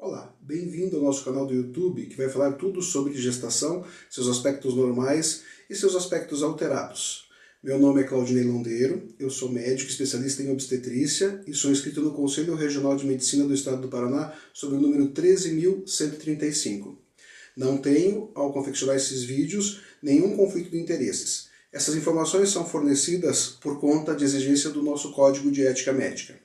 Olá, bem-vindo ao nosso canal do YouTube que vai falar tudo sobre gestação, seus aspectos normais e seus aspectos alterados. Meu nome é Claudinei Londeiro, eu sou médico especialista em obstetrícia e sou inscrito no Conselho Regional de Medicina do Estado do Paraná sob o número 13.135. Não tenho, ao confeccionar esses vídeos, nenhum conflito de interesses. Essas informações são fornecidas por conta de exigência do nosso Código de Ética Médica.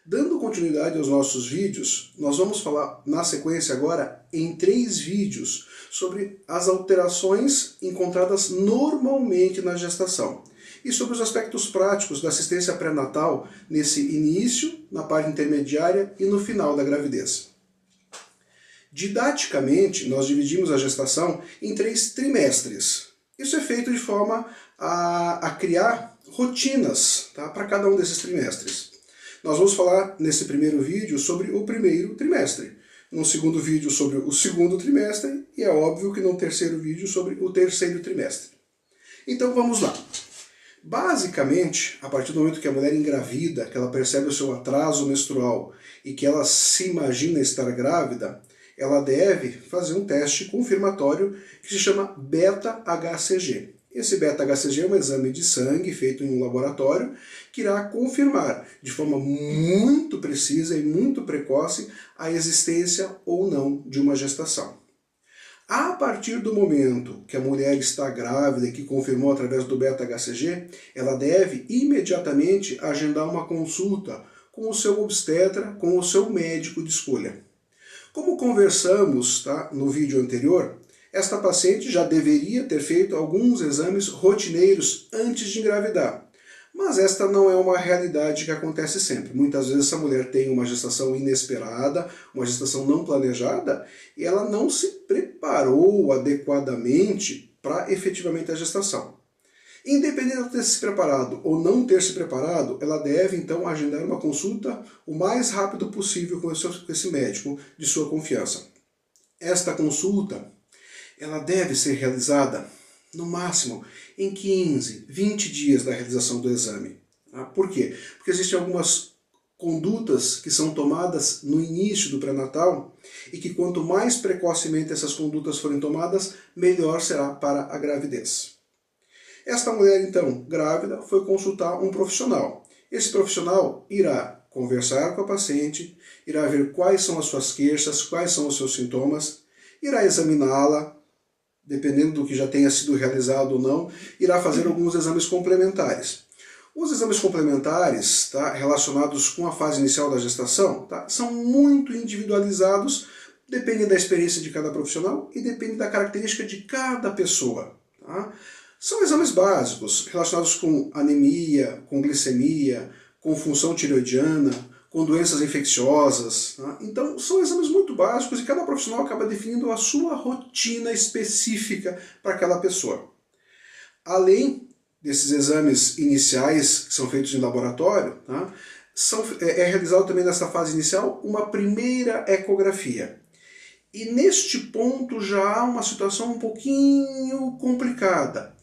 Dando continuidade aos nossos vídeos, nós vamos falar na sequência agora em 3 vídeos sobre as alterações encontradas normalmente na gestação e sobre os aspectos práticos da assistência pré-natal nesse início, na parte intermediária e no final da gravidez. Didaticamente, nós dividimos a gestação em 3 trimestres. Isso é feito de forma a criar rotinas, para cada um desses trimestres. Nós vamos falar nesse primeiro vídeo sobre o primeiro trimestre, no segundo vídeo sobre o segundo trimestre e é óbvio que no terceiro vídeo sobre o terceiro trimestre. Então vamos lá. Basicamente, a partir do momento que a mulher engravida, que ela percebe o seu atraso menstrual e que ela se imagina estar grávida, ela deve fazer um teste confirmatório que se chama beta-HCG. Esse beta-HCG é um exame de sangue feito em um laboratório que irá confirmar de forma muito precisa e muito precoce a existência ou não de uma gestação. A partir do momento que a mulher está grávida e que confirmou através do beta-HCG, ela deve imediatamente agendar uma consulta com o seu obstetra, com o seu médico de escolha. Como conversamos no vídeo anterior, esta paciente já deveria ter feito alguns exames rotineiros antes de engravidar. Mas esta não é uma realidade que acontece sempre. Muitas vezes essa mulher tem uma gestação inesperada, uma gestação não planejada, e ela não se preparou adequadamente para efetivamente a gestação. Independente de ter se preparado ou não ter se preparado, ela deve então agendar uma consulta o mais rápido possível com esse médico de sua confiança. Esta consulta ela deve ser realizada, no máximo, em 15, 20 dias da realização do exame. Por quê? Porque existem algumas condutas que são tomadas no início do pré-natal e que quanto mais precocemente essas condutas forem tomadas, melhor será para a gravidez. Esta mulher, então, grávida, foi consultar um profissional. Esse profissional irá conversar com a paciente, irá ver quais são as suas queixas, quais são os seus sintomas, irá examiná-la, dependendo do que já tenha sido realizado ou não, irá fazer alguns exames complementares. Os exames complementares, relacionados com a fase inicial da gestação, são muito individualizados, dependem da experiência de cada profissional e depende da característica de cada pessoa. São exames básicos, relacionados com anemia, com glicemia, com função tireoidiana, com doenças infecciosas. Então, são exames muito básicos e cada profissional acaba definindo a sua rotina específica para aquela pessoa. Além desses exames iniciais, que são feitos em laboratório, é realizado também nessa fase inicial uma primeira ecografia. E neste ponto já há uma situação um pouquinho complicada.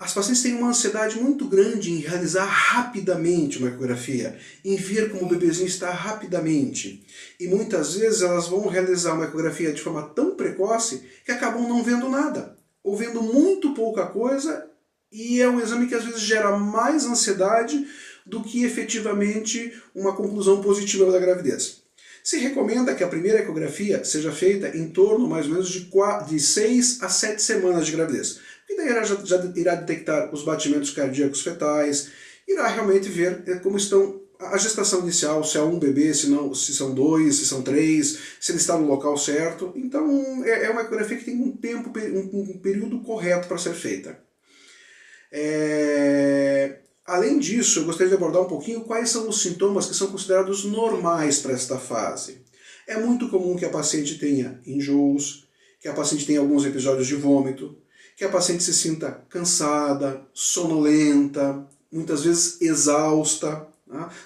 As pacientes têm uma ansiedade muito grande em realizar rapidamente uma ecografia, em ver como o bebezinho está rapidamente. E muitas vezes elas vão realizar uma ecografia de forma tão precoce que acabam não vendo nada, ou vendo muito pouca coisa, e é um exame que às vezes gera mais ansiedade do que efetivamente uma conclusão positiva da gravidez. Se recomenda que a primeira ecografia seja feita em torno mais ou menos de 6 a 7 semanas de gravidez. E daí já irá detectar os batimentos cardíacos fetais, irá realmente ver como estão a gestação inicial, se é um bebê, se são 2, se são 3, se ele está no local certo. Então é uma ecografia que tem um período correto para ser feita. Além disso, eu gostaria de abordar um pouquinho quais são os sintomas que são considerados normais para esta fase. É muito comum que a paciente tenha enjoos, que a paciente tenha alguns episódios de vômito, que a paciente se sinta cansada, sonolenta, muitas vezes exausta.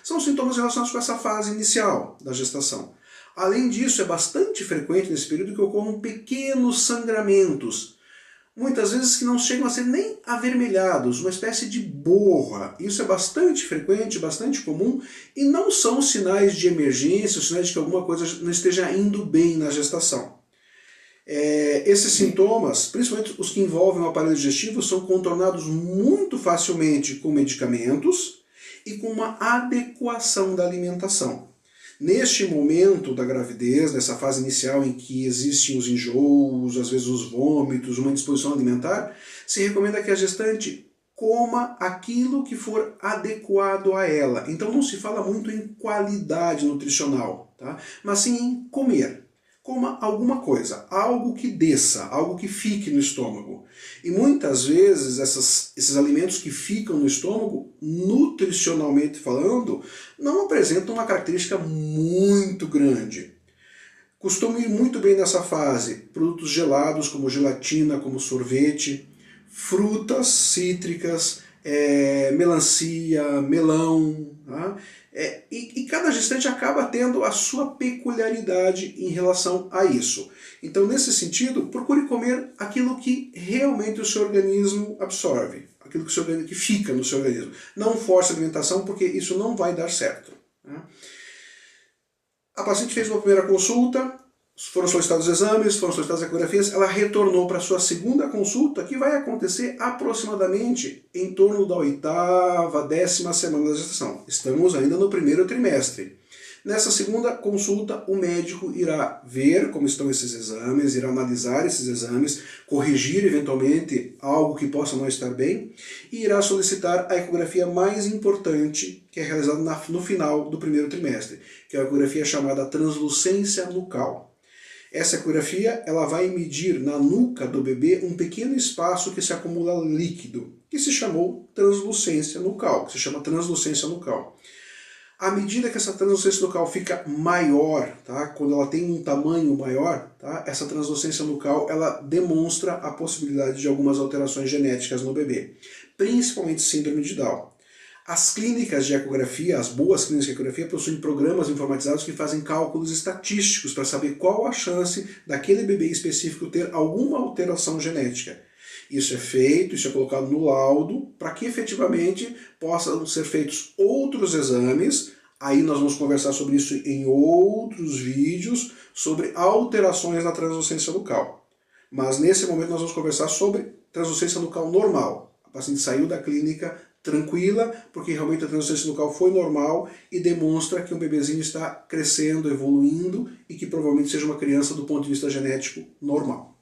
São sintomas relacionados com essa fase inicial da gestação. Além disso, é bastante frequente nesse período que ocorram pequenos sangramentos, muitas vezes que não chegam a ser nem avermelhados, uma espécie de borra. Isso é bastante frequente, bastante comum, e não são sinais de emergência, sinais de que alguma coisa não esteja indo bem na gestação. Esses sintomas, principalmente os que envolvem o aparelho digestivo, são contornados muito facilmente com medicamentos e com uma adequação da alimentação. Neste momento da gravidez, nessa fase inicial em que existem os enjoos, às vezes os vômitos, uma indisposição alimentar, se recomenda que a gestante coma aquilo que for adequado a ela. Então não se fala muito em qualidade nutricional, tá? Mas sim em comer. Coma alguma coisa, algo que desça, algo que fique no estômago. E muitas vezes esses alimentos que ficam no estômago, nutricionalmente falando, não apresentam uma característica muito grande. Costumam ir muito bem nessa fase produtos gelados como gelatina, como sorvete, frutas cítricas, melancia, melão, tá? E cada gestante acaba tendo a sua peculiaridade em relação a isso. Então, nesse sentido, procure comer aquilo que realmente o seu organismo absorve, aquilo que fica no seu organismo. Não force a alimentação, porque isso não vai dar certo. Tá? A paciente fez uma primeira consulta, foram solicitados exames, foram solicitadas ecografias, ela retornou para a sua segunda consulta, que vai acontecer aproximadamente em torno da 8ª, 10ª semana da gestação. Estamos ainda no primeiro trimestre. Nessa segunda consulta, o médico irá ver como estão esses exames, irá analisar esses exames, corrigir eventualmente algo que possa não estar bem e irá solicitar a ecografia mais importante, que é realizada no final do primeiro trimestre, que é a ecografia chamada translucência nucal. Essa ecografia ela vai medir na nuca do bebê um pequeno espaço que se acumula líquido, que se chamou translucência nucal, que se chama translucência nucal. À medida que essa translucência nucal fica maior, tá? Quando ela tem um tamanho maior, tá? Essa translucência nucal ela demonstra a possibilidade de algumas alterações genéticas no bebê, principalmente síndrome de Down. As clínicas de ecografia, as boas clínicas de ecografia, possuem programas informatizados que fazem cálculos estatísticos para saber qual a chance daquele bebê específico ter alguma alteração genética. Isso é feito, isso é colocado no laudo, para que efetivamente possam ser feitos outros exames. Aí nós vamos conversar sobre isso em outros vídeos, sobre alterações na translucência nucal. Mas nesse momento nós vamos conversar sobre translucência nucal normal. A paciente saiu da clínica tranquila, porque realmente a translucência nucal foi normal e demonstra que o bebezinho está crescendo, evoluindo e que provavelmente seja uma criança do ponto de vista genético normal.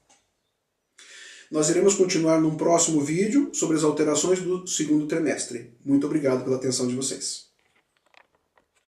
Nós iremos continuar num próximo vídeo sobre as alterações do segundo trimestre. Muito obrigado pela atenção de vocês.